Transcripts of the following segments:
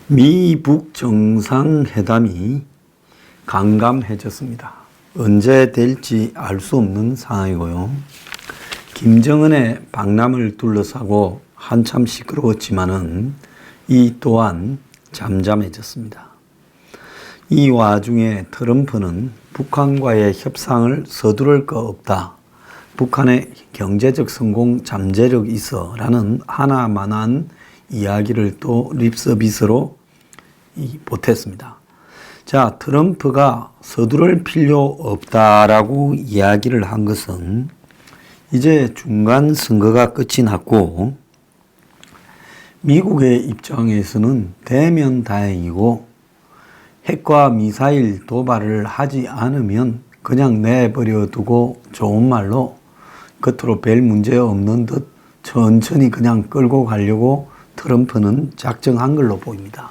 미북 정상회담이 강감해졌습니다. 언제 될지 알 수 없는 상황이고요. 김정은의 방남을 둘러싸고 한참 시끄러웠지만은 이 또한 잠잠해졌습니다. 이 와중에 트럼프는 북한과의 협상을 서두를 거 없다. 북한의 경제적 성공 잠재력이 있어 라는 하나만한 이야기를 또 립서비스로 보탰습니다. 자, 트럼프가 서두를 필요 없다라고 이야기를 한 것은 이제 중간 선거가 끝이 났고 미국의 입장에서는 되면 다행이고 핵과 미사일 도발을 하지 않으면 그냥 내버려 두고 좋은 말로 겉으로 별 문제 없는 듯 천천히 그냥 끌고 가려고 트럼프는 작정한 걸로 보입니다.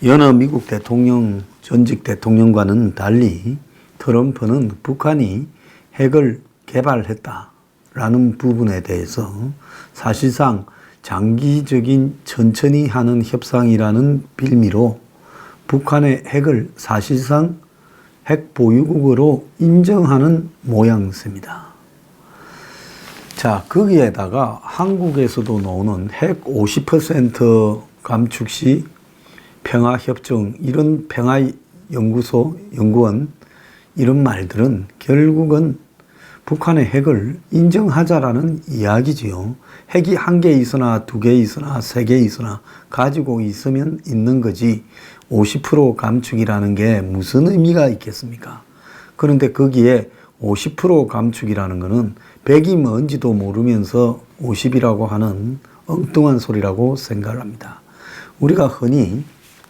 여느 미국 대통령, 전직 대통령과는 달리 트럼프는 북한이 핵을 개발했다라는 부분에 대해서 사실상 장기적인 천천히 하는 협상이라는 빌미로 북한의 핵을 사실상 핵 보유국으로 인정하는 모양새입니다. 자, 거기에다가 한국에서도 나오는 핵 50% 감축 시 평화협정, 이런 평화연구소, 연구원, 이런 말들은 결국은 북한의 핵을 인정하자라는 이야기지요. 핵이 1개 있으나 2개 있으나 3개 있으나 가지고 있으면 있는 거지 50% 감축이라는 게 무슨 의미가 있겠습니까? 그런데 거기에 50% 감축이라는 것은 100이 뭔지도 모르면서 50이라고 하는 엉뚱한 소리라고 생각을 합니다. 우리가 흔히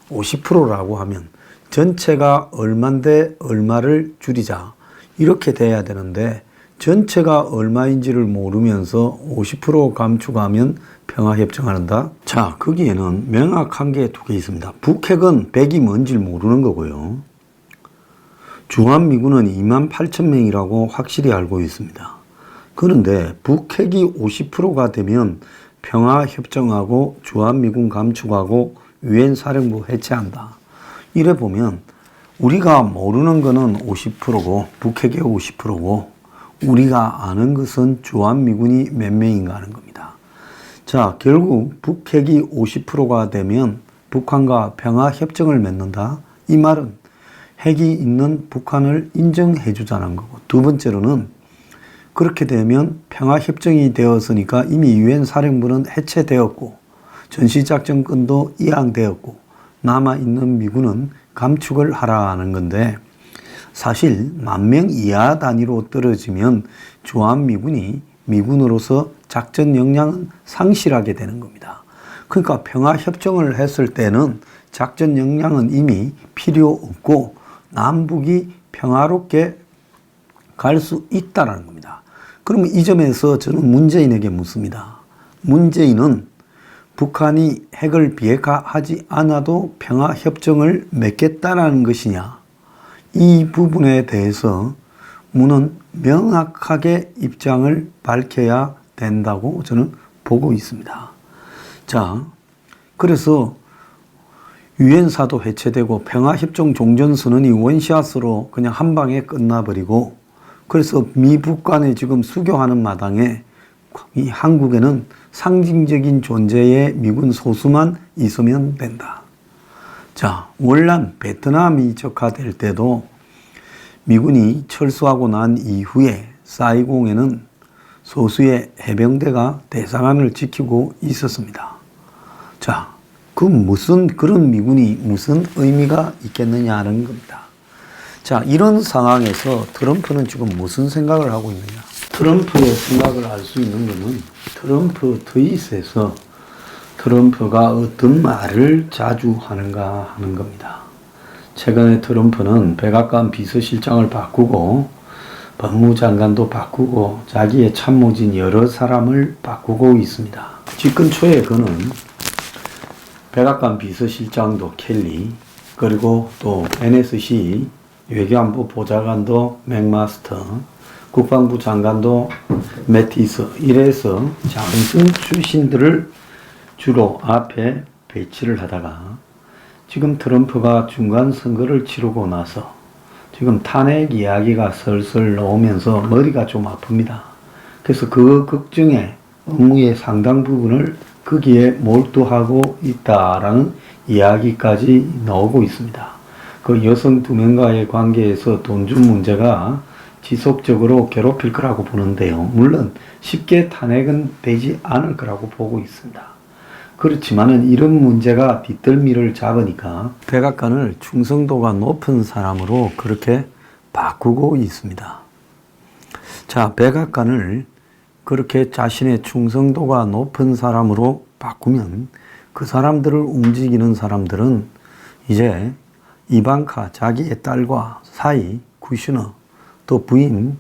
50%라고 하면 전체가 얼마인데 얼마를 줄이자 이렇게 돼야 되는데 전체가 얼마인지를 모르면서 50% 감축하면 평화협정한다. 자, 거기에는 명확한 게 2개 있습니다. 북핵은 100이 뭔지를 모르는 거고요. 주한미군은 28,000명이라고 확실히 알고 있습니다. 그런데 북핵이 50%가 되면 평화협정하고 주한미군 감축하고 유엔 사령부 해체한다. 이래 보면 우리가 모르는 거는 50%고 북핵의 50%고 우리가 아는 것은 주한미군이 몇 명인가 하는 겁니다. 자, 결국 북핵이 50%가 되면 북한과 평화협정을 맺는다. 이 말은 핵이 있는 북한을 인정해 주자는 거고, 두 번째로는 그렇게 되면 평화협정이 되었으니까 이미 유엔 사령부는 해체되었고 전시작전권도 이양되었고 남아있는 미군은 감축을 하라는 건데, 사실 10,000명 이하 단위로 떨어지면 주한미군이 미군으로서 작전 역량은 상실하게 되는 겁니다. 그러니까 평화협정을 했을 때는 작전 역량은 이미 필요 없고 남북이 평화롭게 갈 수 있다는 겁니다. 그러면 이 점에서 저는 문재인에게 묻습니다. 문재인은 북한이 핵을 비핵화하지 않아도 평화협정을 맺겠다는 것이냐, 이 부분에 대해서 문은 명확하게 입장을 밝혀야 된다고 저는 보고 있습니다. 자, 그래서 유엔사도 해체되고 평화협정 종전선언이 원시아스로 그냥 한 방에 끝나버리고, 그래서 미북 간에 지금 수교하는 마당에 이 한국에는 상징적인 존재의 미군 소수만 있으면 된다. 자, 월남 베트남이 적화될 때도 미군이 철수하고 난 이후에 사이공에는 소수의 해병대가 대사관을 지키고 있었습니다. 자, 그런 미군이 무슨 의미가 있겠느냐 하는 겁니다. 자, 이런 상황에서 트럼프는 지금 무슨 생각을 하고 있느냐? 트럼프의 생각을 알 수 있는 것은 트럼프 트윗에서 트럼프가 어떤 말을 자주 하는가 하는 겁니다. 최근에 트럼프는 백악관 비서실장을 바꾸고 법무장관도 바꾸고 자기의 참모진 여러 사람을 바꾸고 있습니다. 집권 초에 그는 백악관 비서실장도 켈리, 그리고 또 NSC 외교안보 보좌관도 맥마스터, 국방부 장관도 매티스, 이래서 장승 출신들을 주로 앞에 배치를 하다가 지금 트럼프가 중간 선거를 치르고 나서 지금 탄핵 이야기가 슬슬 나오면서 머리가 좀 아픕니다. 그래서 그 걱정에 업무의 상당 부분을 거기에 몰두하고 있다라는 이야기까지 나오고 있습니다. 그 여성 2명과의 관계에서 돈준 문제가 지속적으로 괴롭힐 거라고 보는데요. 물론 쉽게 탄핵은 되지 않을 거라고 보고 있습니다. 그렇지만은 이런 문제가 뒷덜미를 잡으니까 백악관을 충성도가 높은 사람으로 그렇게 바꾸고 있습니다. 자, 백악관을 그렇게 자신의 충성도가 높은 사람으로 바꾸면 그 사람들을 움직이는 사람들은 이제 이방카 자기의 딸과 사이 쿠슈너 또 부인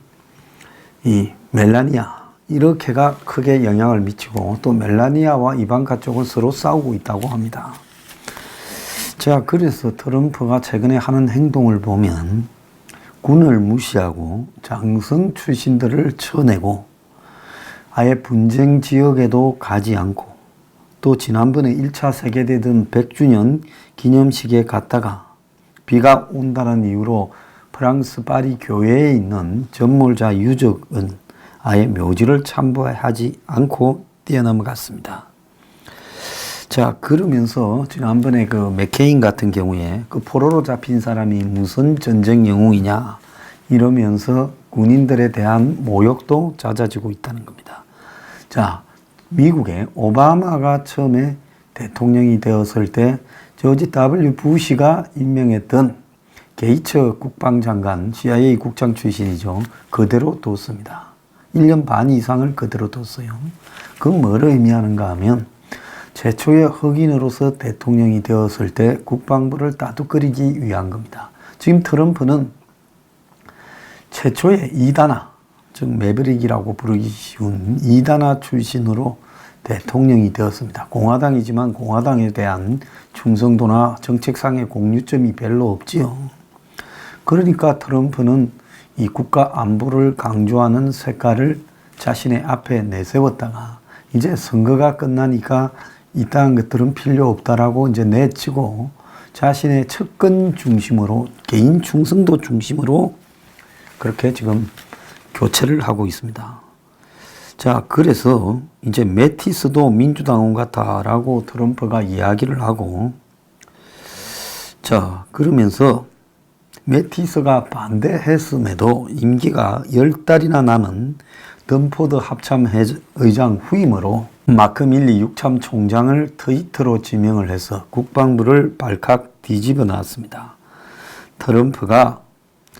이 멜라니아 이렇게가 크게 영향을 미치고 또 멜라니아와 이방카 쪽은 서로 싸우고 있다고 합니다. 자, 그래서 트럼프가 최근에 하는 행동을 보면 군을 무시하고 장성 출신들을 쳐내고 아예 분쟁 지역에도 가지 않고 또 지난번에 1차 세계대전 100주년 기념식에 갔다가 비가 온다는 이유로 프랑스 파리 교회에 있는 전몰자 유적은 아예 묘지를 참배하지 않고 뛰어넘어갔습니다. 자, 그러면서 지난번에 그 맥케인 같은 경우에 그 포로로 잡힌 사람이 무슨 전쟁 영웅이냐 이러면서 군인들에 대한 모욕도 잦아지고 있다는 겁니다. 자, 미국의 오바마가 처음에 대통령이 되었을 때 조지 W. 부시가 임명했던 게이츠 국방장관, CIA 국장 출신이죠. 그대로 뒀습니다. 1년 반 이상을 그대로 뒀어요. 그건 뭐를 의미하는가 하면 최초의 흑인으로서 대통령이 되었을 때 국방부를 따뜻거리기 위한 겁니다. 지금 트럼프는 최초의 2단아, 즉 매브릭이라고 부르기 쉬운 2단아 출신으로 대통령이 되었습니다. 공화당이지만 공화당에 대한 충성도나 정책상의 공유점이 별로 없지요. 그러니까 트럼프는 이 국가 안보를 강조하는 색깔을 자신의 앞에 내세웠다가 이제 선거가 끝나니까 이딴 것들은 필요 없다라고 이제 내치고 자신의 측근 중심으로 개인 충성도 중심으로 그렇게 지금 교체를 하고 있습니다. 자, 그래서 이제 매티스도 민주당원 같다라고 트럼프가 이야기를 하고 자, 그러면서 매티스가 반대했음에도 임기가 10달이나 남은 던포드 합참의장 후임으로 마크 밀리 육참 총장을 트위터로 지명을 해서 국방부를 발칵 뒤집어 놨습니다. 트럼프가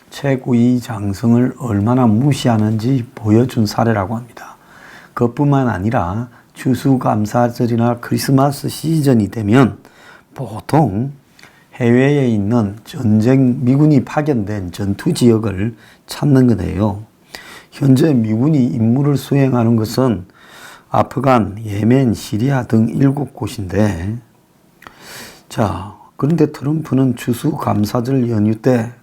최고위 장성을 얼마나 무시하는지 보여준 사례라고 합니다. 그것뿐만 아니라 추수감사절이나 크리스마스 시즌이 되면 보통 해외에 있는 전쟁 미군이 파견된 전투 지역을 찾는 거네요. 현재 미군이 임무를 수행하는 것은 아프간, 예멘, 시리아 등 7곳인데 자, 그런데 트럼프는 추수감사절 연휴 때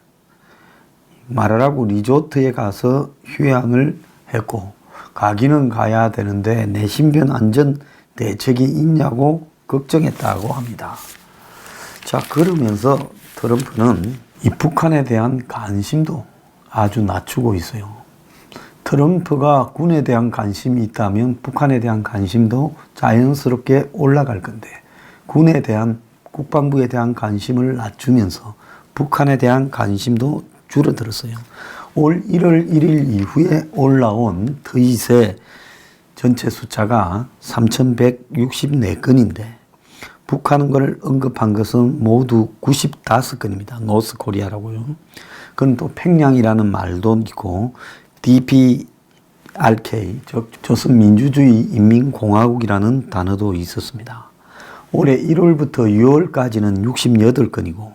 마라라고 리조트에 가서 휴양을 했고 가기는 가야 되는데 내 신변 안전 대책이 있냐고 걱정했다고 합니다. 자, 그러면서 트럼프는 이 북한에 대한 관심도 아주 낮추고 있어요. 트럼프가 군에 대한 관심이 있다면 북한에 대한 관심도 자연스럽게 올라갈 건데 군에 대한 국방부에 대한 관심을 낮추면서 북한에 대한 관심도 줄어들었어요. 올 1월 1일 이후에 올라온 트윗의 전체 숫자가 3,164건인데 북한 걸 언급한 것은 모두 95건입니다. 노스코리아라고요. 그건 또 평양이라는 말도 있고 DPRK, 즉 조선민주주의 인민공화국이라는 단어도 있었습니다. 올해 1월부터 6월까지는 68건이고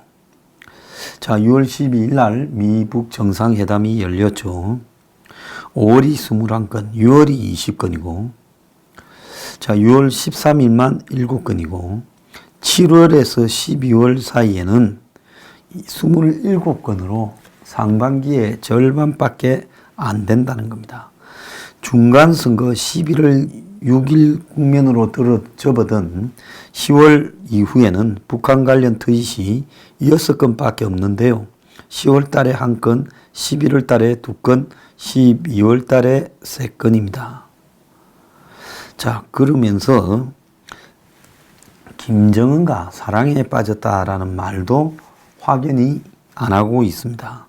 자, 6월 12일 날 미북 정상회담이 열렸죠. 5월이 21건, 6월이 20건이고 자, 6월 13일만 7건이고 7월에서 12월 사이에는 27건으로 상반기에 절반밖에 안 된다는 겁니다. 중간선거 11월 6.1 국면으로 접어든 10월 이후에는 북한 관련 트윗이 6건밖에 없는데요. 10월 달에 1건, 11월 달에 2건, 12월 달에 3건입니다. 자, 그러면서 김정은과 사랑에 빠졌다라는 말도 확연히 안 하고 있습니다.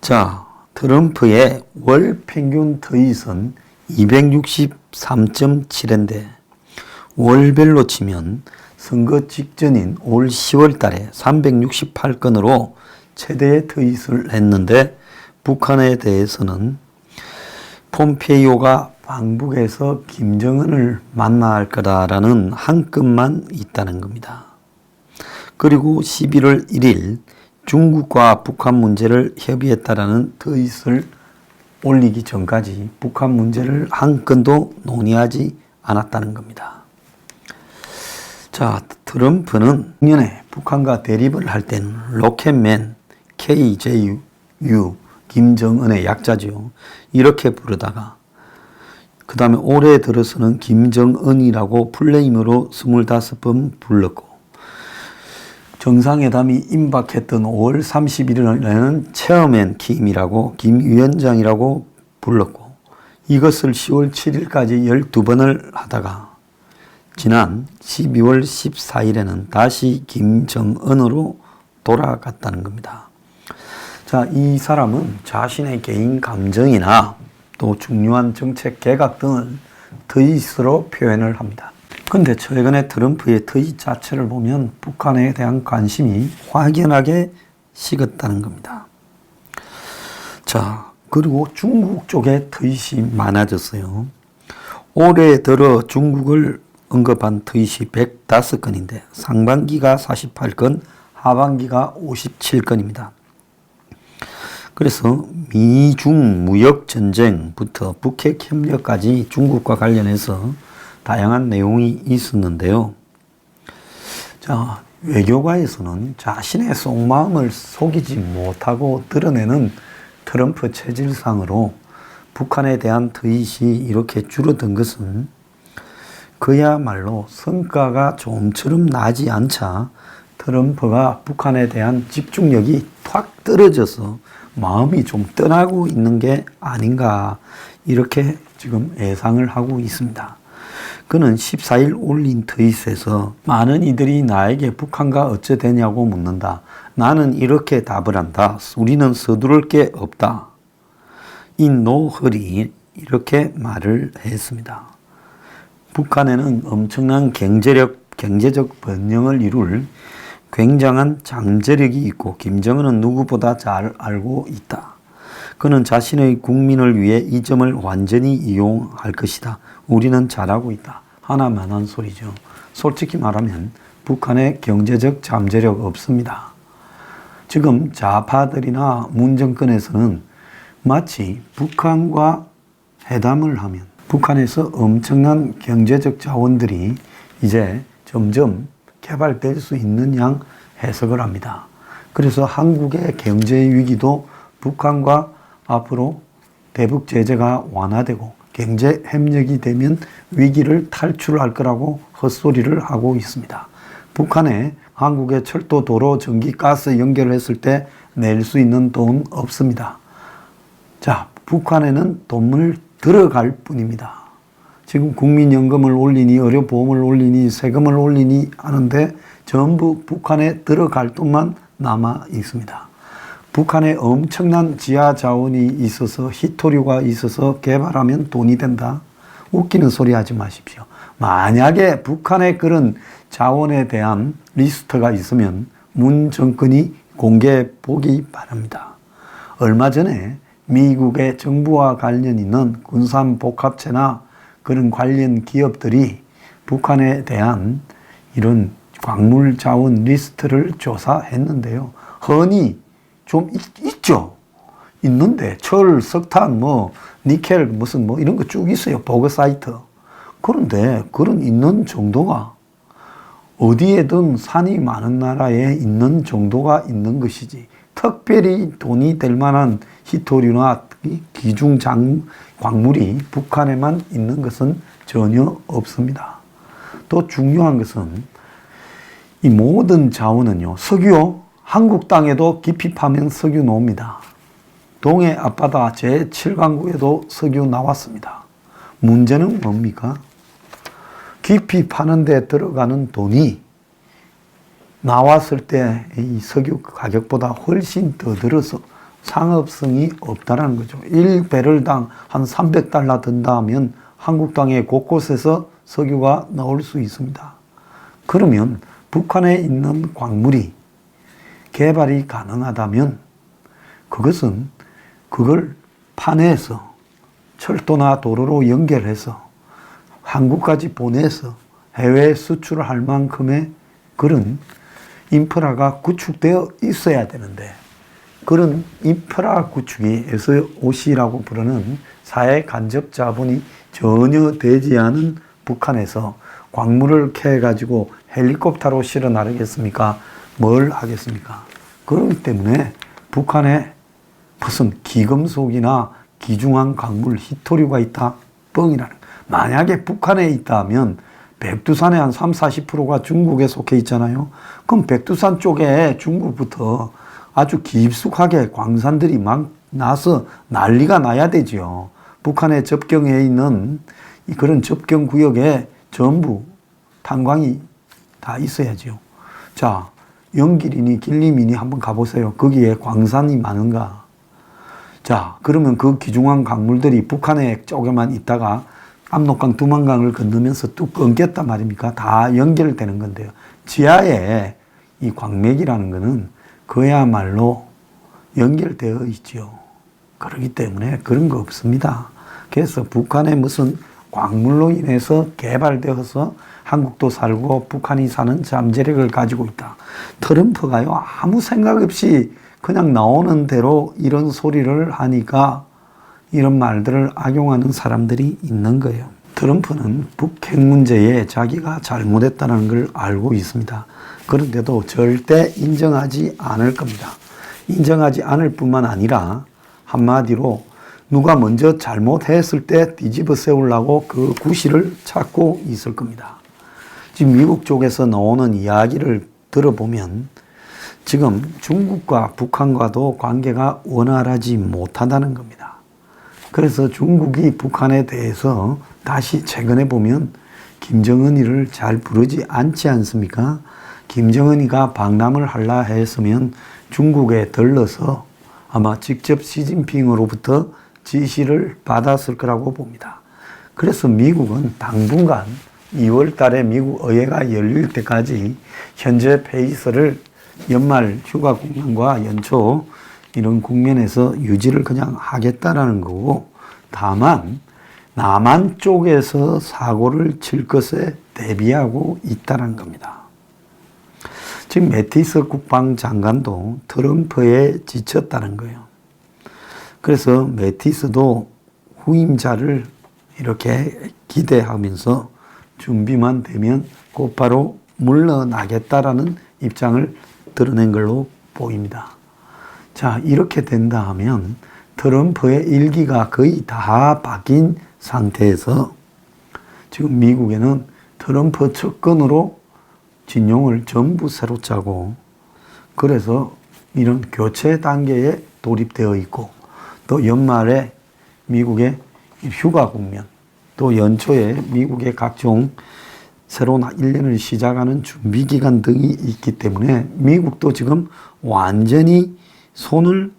자, 트럼프의 월 평균 트윗은 263.7회인데 월별로 치면 선거 직전인 올 10월 달에 368건으로 최대의 트윗을 했는데 북한에 대해서는 폼페이오가 방북에서 김정은을 만날 거다라는 한 건만 있다는 겁니다. 그리고 11월 1일 중국과 북한 문제를 협의했다라는 트윗을 올리기 전까지 북한 문제를 한 건도 논의하지 않았다는 겁니다. 자, 트럼프는 작년에 북한과 대립을 할 때는 로켓맨 KJU, 김정은의 약자죠. 이렇게 부르다가 그 다음에 올해 들어서는 김정은이라고 플레임으로 25번 불렀고 정상회담이 임박했던 5월 31일에는 체어맨 킴이라고 김 위원장이라고 불렀고 이것을 10월 7일까지 12번을 하다가 지난 12월 14일에는 다시 김정은으로 돌아갔다는 겁니다. 자, 이 사람은 자신의 개인 감정이나 또 중요한 정책 개각 등을 트윗으로 표현을 합니다. 근데 최근에 트럼프의 트윗 자체를 보면 북한에 대한 관심이 확연하게 식었다는 겁니다. 자, 그리고 중국 쪽에 트윗이 많아졌어요. 올해 들어 중국을 언급한 트윗이 105건인데 상반기가 48건, 하반기가 57건입니다. 그래서 미중 무역 전쟁부터 북핵 협력까지 중국과 관련해서 다양한 내용이 있었는데요. 자, 외교가에서는 자신의 속마음을 속이지 못하고 드러내는 트럼프 체질상으로 북한에 대한 트윗이 이렇게 줄어든 것은 그야말로 성과가 좀처럼 나지 않자 트럼프가 북한에 대한 집중력이 탁 떨어져서 마음이 좀 떠나고 있는 게 아닌가 이렇게 지금 예상을 하고 있습니다. 그는 14일 올린 트윗에서 많은 이들이 나에게 북한과 어째 되냐고 묻는다. 나는 이렇게 답을 한다. 우리는 서두를 게 없다. In no hurry 이렇게 말을 했습니다. 북한에는 엄청난 경제적 번영을 이룰 굉장한 잠재력이 있고 김정은은 누구보다 잘 알고 있다. 그는 자신의 국민을 위해 이 점을 완전히 이용할 것이다. 우리는 잘하고 있다. 하나만한 소리죠. 솔직히 말하면 북한에 경제적 잠재력 없습니다. 지금 좌파들이나 문 정권에서는 마치 북한과 회담을 하면 북한에서 엄청난 경제적 자원들이 이제 점점 개발될 수 있는 양 해석을 합니다. 그래서 한국의 경제 위기도 북한과 앞으로 대북 제재가 완화되고 경제 협력이 되면 위기를 탈출할 거라고 헛소리를 하고 있습니다. 북한에 한국의 철도, 도로, 전기, 가스 연결했을 때 낼 수 있는 돈 없습니다. 자, 북한에는 돈을 들어갈 뿐입니다. 지금 국민연금을 올리니 의료보험을 올리니 세금을 올리니 하는데 전부 북한에 들어갈 돈만 남아 있습니다. 북한에 엄청난 지하 자원이 있어서 희토류가 있어서 개발하면 돈이 된다. 웃기는 소리 하지 마십시오. 만약에 북한에 그런 자원에 대한 리스트가 있으면 문 정권이 공개해 보기 바랍니다. 얼마 전에 미국의 정부와 관련 있는 군산복합체나 그런 관련 기업들이 북한에 대한 이런 광물 자원 리스트를 조사했는데요. 흔히 좀 있죠. 있는데 철, 석탄, 니켈 무슨 이런 거 쭉 있어요. 보고 사이트. 그런데 그런 있는 정도가 어디에든 산이 많은 나라에 있는 정도가 있는 것이지 특별히 돈이 될 만한 희토류나 기중 광물이 북한에만 있는 것은 전혀 없습니다. 또 중요한 것은 이 모든 자원은요, 석유, 한국 땅에도 깊이 파면 석유 나옵니다. 동해 앞바다 제7강구에도 석유 나왔습니다. 문제는 뭡니까? 깊이 파는 데 들어가는 돈이 나왔을 때 이 석유 가격보다 훨씬 더 들어서 상업성이 없다는 거죠. 1배럴당 한 300달러 든다 하면 한국 땅의 곳곳에서 석유가 나올 수 있습니다. 그러면 북한에 있는 광물이 개발이 가능하다면 그것은 그걸 파내서 철도나 도로로 연결해서 한국까지 보내서 해외 수출을 할 만큼의 그런 인프라가 구축되어 있어야 되는데, 그런 인프라 구축이 SOC라고 부르는 사회 간접 자본이 전혀 되지 않은 북한에서 광물을 캐가지고 헬리콥터로 실어 나르겠습니까? 뭘 하겠습니까? 그렇기 때문에 북한에 무슨 기금속이나 귀중한 광물, 히토류가 있다? 뻥이라는. 만약에 북한에 있다면 백두산의 한 30-40%가 중국에 속해 있잖아요. 그럼 백두산 쪽에 중국부터 아주 깊숙하게 광산들이 막 나서 난리가 나야 되죠. 북한에 접경해 있는 그런 접경 구역에 전부 탄광이 다 있어야죠. 자, 영길이니 길림이니 한번 가보세요. 거기에 광산이 많은가? 자, 그러면 그 귀중한 광물들이 북한에 쪽에만 있다가 압록강, 두만강을 건너면서 뚝 끊겼단 말입니까? 다 연결되는 건데요. 지하에 이 광맥이라는 거는 그야말로 연결되어 있죠. 그렇기 때문에 그런 거 없습니다. 그래서 북한의 무슨 광물로 인해서 개발되어서 한국도 살고 북한이 사는 잠재력을 가지고 있다. 트럼프가요, 아무 생각 없이 그냥 나오는 대로 이런 소리를 하니까 이런 말들을 악용하는 사람들이 있는 거예요. 트럼프는 북핵 문제에 자기가 잘못했다는 걸 알고 있습니다. 그런데도 절대 인정하지 않을 겁니다. 인정하지 않을 뿐만 아니라 한마디로 누가 먼저 잘못했을 때 뒤집어 세우려고 그 구실을 찾고 있을 겁니다. 지금 미국 쪽에서 나오는 이야기를 들어보면 지금 중국과 북한과도 관계가 원활하지 못하다는 겁니다. 그래서 중국이 북한에 대해서 다시 최근에 보면 김정은이를 잘 부르지 않지 않습니까? 김정은이가 방남을 하려 했으면 중국에 들러서 아마 직접 시진핑으로부터 지시를 받았을 거라고 봅니다. 그래서 미국은 당분간 2월 달에 미국 의회가 열릴 때까지 현재 페이스를 연말 휴가 국면과 연초 이런 국면에서 유지를 그냥 하겠다라는 거고, 다만 남한 쪽에서 사고를 칠 것에 대비하고 있다는 겁니다. 지금 매티스 국방장관도 트럼프에 지쳤다는 거예요. 그래서 매티스도 후임자를 이렇게 기대하면서 준비만 되면 곧바로 물러나겠다라는 입장을 드러낸 걸로 보입니다. 자, 이렇게 된다 하면 트럼프의 일기가 거의 다 바뀐 상태에서 지금 미국에는 트럼프 측근으로 진용을 전부 새로 짜고, 그래서 이런 교체 단계에 돌입되어 있고, 또 연말에 미국의 휴가 국면, 또 연초에 미국의 각종 새로운 1년을 시작하는 준비기간 등이 있기 때문에 미국도 지금 완전히 손을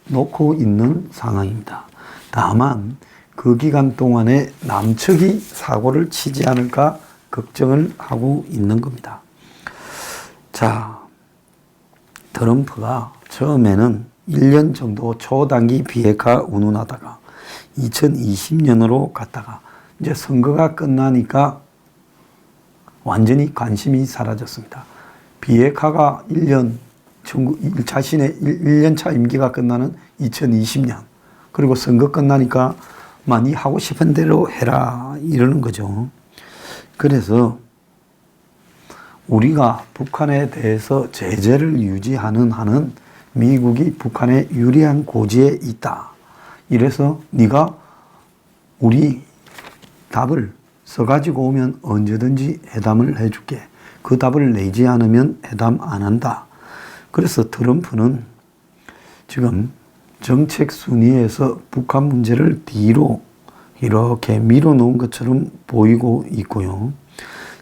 놓고 있는 상황입니다. 다만 그 기간 동안에 남측이 사고를 치지 않을까 걱정을 하고 있는 겁니다. 자, 트럼프가 처음에는 1년 정도 초단기 비핵화 운운하다가 2020년으로 갔다가 이제 선거가 끝나니까 완전히 관심이 사라졌습니다. 비핵화가 1년, 자신의 1년차 임기가 끝나는 2020년, 그리고 선거 끝나니까 많이 하고 싶은 대로 해라 이러는 거죠. 그래서 우리가 북한에 대해서 제재를 유지하는 한은 미국이 북한에 유리한 고지에 있다. 이래서 네가 우리 답을 써가지고 오면 언제든지 회담을 해줄게. 그 답을 내지 않으면 회담 안 한다. 그래서 트럼프는 지금 정책 순위에서 북한 문제를 뒤로 이렇게 밀어놓은 것처럼 보이고 있고요.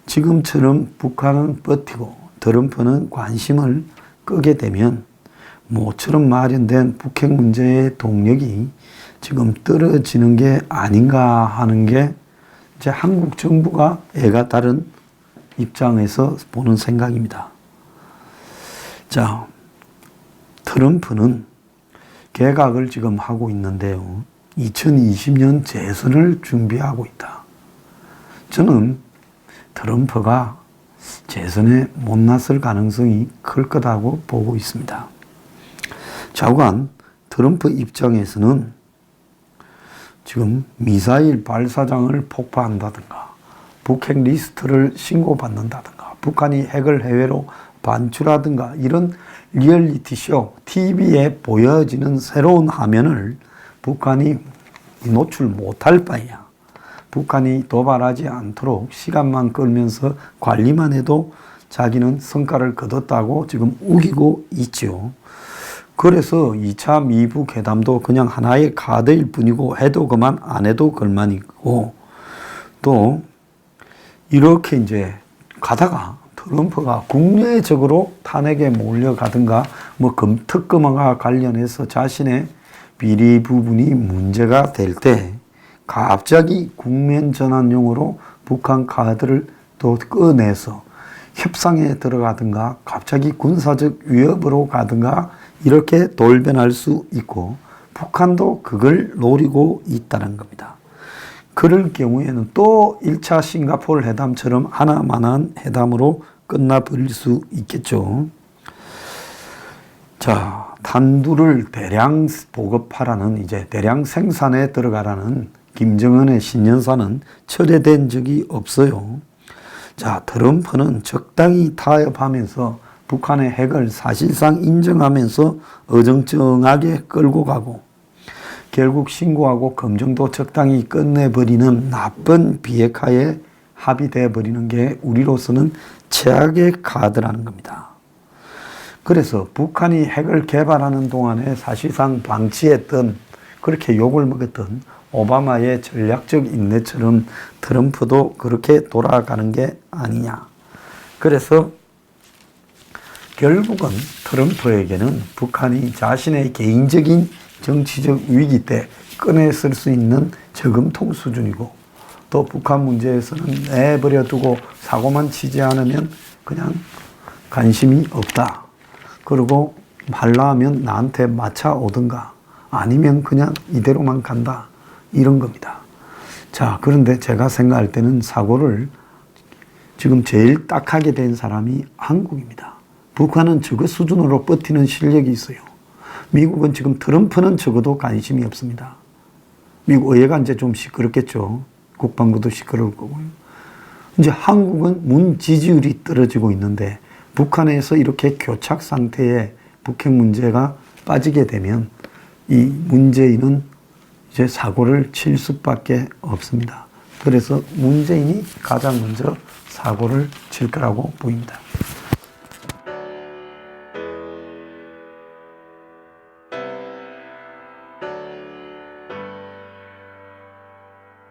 지금처럼 북한은 버티고 트럼프는 관심을 끄게 되면 모처럼 마련된 북핵 문제의 동력이 지금 떨어지는 게 아닌가 하는 게 이제 한국 정부가 애가 다른 입장에서 보는 생각입니다. 자, 트럼프는 개각을 지금 하고 있는데요. 2020년 재선을 준비하고 있다. 저는 트럼프가 재선에 못 나설 가능성이 클 거라고 보고 있습니다. 좌우간 트럼프 입장에서는 지금 미사일 발사장을 폭파한다든가 북핵 리스트를 신고받는다든가 북한이 핵을 해외로 반출하든가 이런 리얼리티 쇼, TV에 보여지는 새로운 화면을 북한이 노출 못할 바에야 북한이 도발하지 않도록 시간만 끌면서 관리만 해도 자기는 성과를 거뒀다고 지금 우기고 있죠. 그래서 2차 미북 회담도 그냥 하나의 카드일 뿐이고 해도 그만 안 해도 그만이고 또 이렇게 이제 가다가 트럼프가 국내적으로 탄핵에 몰려가든가 뭐 특검과 관련해서 자신의 비리 부분이 문제가 될 때 갑자기 국면 전환용으로 북한 카드를 또 꺼내서 협상에 들어가든가 갑자기 군사적 위협으로 가든가 이렇게 돌변할 수 있고 북한도 그걸 노리고 있다는 겁니다. 그럴 경우에는 또 1차 싱가포르 회담처럼 하나만한 회담으로 끝나버릴 수 있겠죠. 자, 탄두를 대량 보급하라는 이제 대량 생산에 들어가라는 김정은의 신년사는 철회된 적이 없어요. 자, 트럼프는 적당히 타협하면서 북한의 핵을 사실상 인정하면서 어정쩡하게 끌고 가고 결국 신고하고 검증도 적당히 끝내버리는 나쁜 비핵화에 합의되어 버리는 게 우리로서는 최악의 카드라는 겁니다. 그래서 북한이 핵을 개발하는 동안에 사실상 방치했던 그렇게 욕을 먹었던 오바마의 전략적 인내처럼 트럼프도 그렇게 돌아가는 게 아니냐. 그래서 결국은 트럼프에게는 북한이 자신의 개인적인 정치적 위기 때 꺼냈을 수 있는 저금통 수준이고 또 북한 문제에서는 내버려 두고 사고만 치지 않으면 그냥 관심이 없다. 그리고 말라 하면 나한테 맞춰 오든가 아니면 그냥 이대로만 간다. 이런 겁니다. 자, 그런데 제가 생각할 때는 사고를 지금 제일 딱하게 된 사람이 한국입니다. 북한은 저거 수준으로 버티는 실력이 있어요. 미국은 지금 트럼프는 적어도 관심이 없습니다. 미국 의회가 이제 좀 시끄럽겠죠. 국방부도 시끄러울 거고요. 이제 한국은 문 지지율이 떨어지고 있는데 북한에서 이렇게 교착 상태에 북핵 문제가 빠지게 되면 이 문재인은 이제 사고를 칠 수밖에 없습니다. 그래서 문재인이 가장 먼저 사고를 칠 거라고 보입니다.